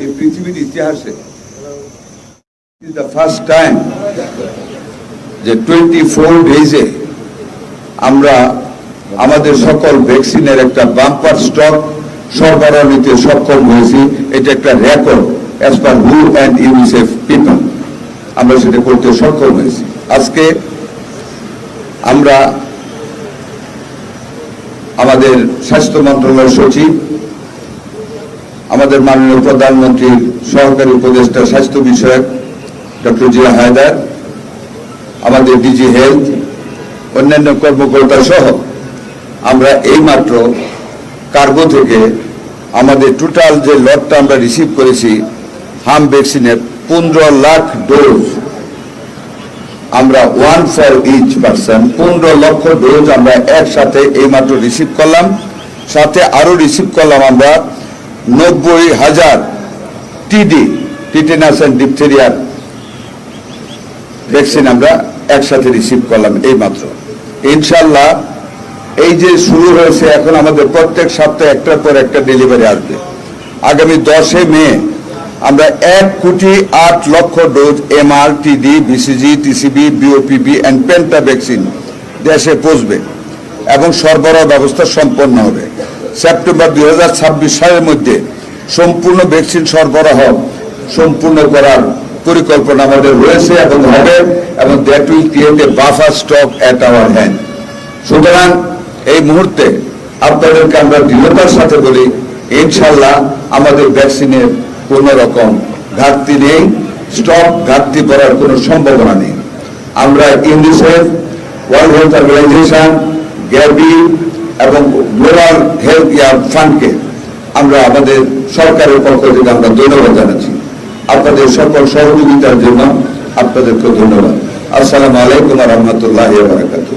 এই পৃথিবীর ইতিহাসে ইজ দ্য ফার্স্ট টাইম যে 24 ডেজে আমরা আমাদের সকল ভ্যাকসিনের একটা বাম্পার স্টক সরবরাহ নিতে সক্ষম হয়েছি। এটা একটা record as per WHO and UNICEF people, আমরা সেটা করতে সক্ষম হয়েছি। আজকে আমরা আমাদের স্বাস্থ্য মন্ত্রণালয়ের সচিব, আমাদের মাননীয় প্রধানমন্ত্রীর সহকারী উপদেষ্টা স্বাস্থ্য বিষয়ক ডক্টর জিয়া হায়দার, আমাদের ডিজি হেলথ, অন্যান্য কর্মকর্তা সহ আমরা এইমাত্র কার্গো থেকে আমাদের টোটাল যে লটটা আমরা রিসিভ করেছি হাম ভ্যাকসিনের 15 লাখ ডোজ, আমরা 1 ফর ইচ পারসন 15 লক্ষ ডোজ আমরা একসাথে এইমাত্র রিসিভ করলাম। সাথে আরো রিসিভ করলাম আমরা 90,000 টিডি, টিটেনাস এন্ড ডিপথেরিয়ার ভ্যাকসিন আমরা একসাথে রিসিভ করলাম এইমাত্র। ইনশাল্লাহ এই যে শুরু হয়েছে, এখন আমাদের প্রত্যেক সপ্তাহে একটার পর একটা ডেলিভারি আসবে। আগামী 10 মে আমরা 1,08,00,000 dose MR, TD, BCG, TCB, BOPP and penta vaccine দেশে পৌঁছবে এবং সরবরাহ ব্যবস্থা সম্পন্ন হবে। সেপ্টেম্বর 2026 সালের মধ্যে সম্পূর্ণ ভ্যাকসিন সরবরাহ সম্পূর্ণ করার পরিকল্পনা আমাদের রয়েছে এবং হবে, এবং that will create a buffer stock at our hand. সুতরাং এই মুহূর্তে আপনাদেরকে আমরা দৃঢ়তার সাথে বলি, ইনশাল্লাহ আমাদের ভ্যাকসিনের কোন রকম ঘাটতি নেই, স্টক ঘাটতি পড়ার কোনো সম্ভাবনা নেই। আমরা UNICEF, World Health Organization, Gavi এবং গ্লোবাল হেলথ ইয়ার ফান্ডকে আমরা আমাদের সরকারের পক্ষ থেকে আমরা ধন্যবাদ জানাচ্ছি। আপনাদের সকল সহযোগিতার জন্য আপনাদেরকে ধন্যবাদ। আসসালামু আলাইকুম ওয়া রাহমাতুল্লাহি ওয়া বারাকাতুহু।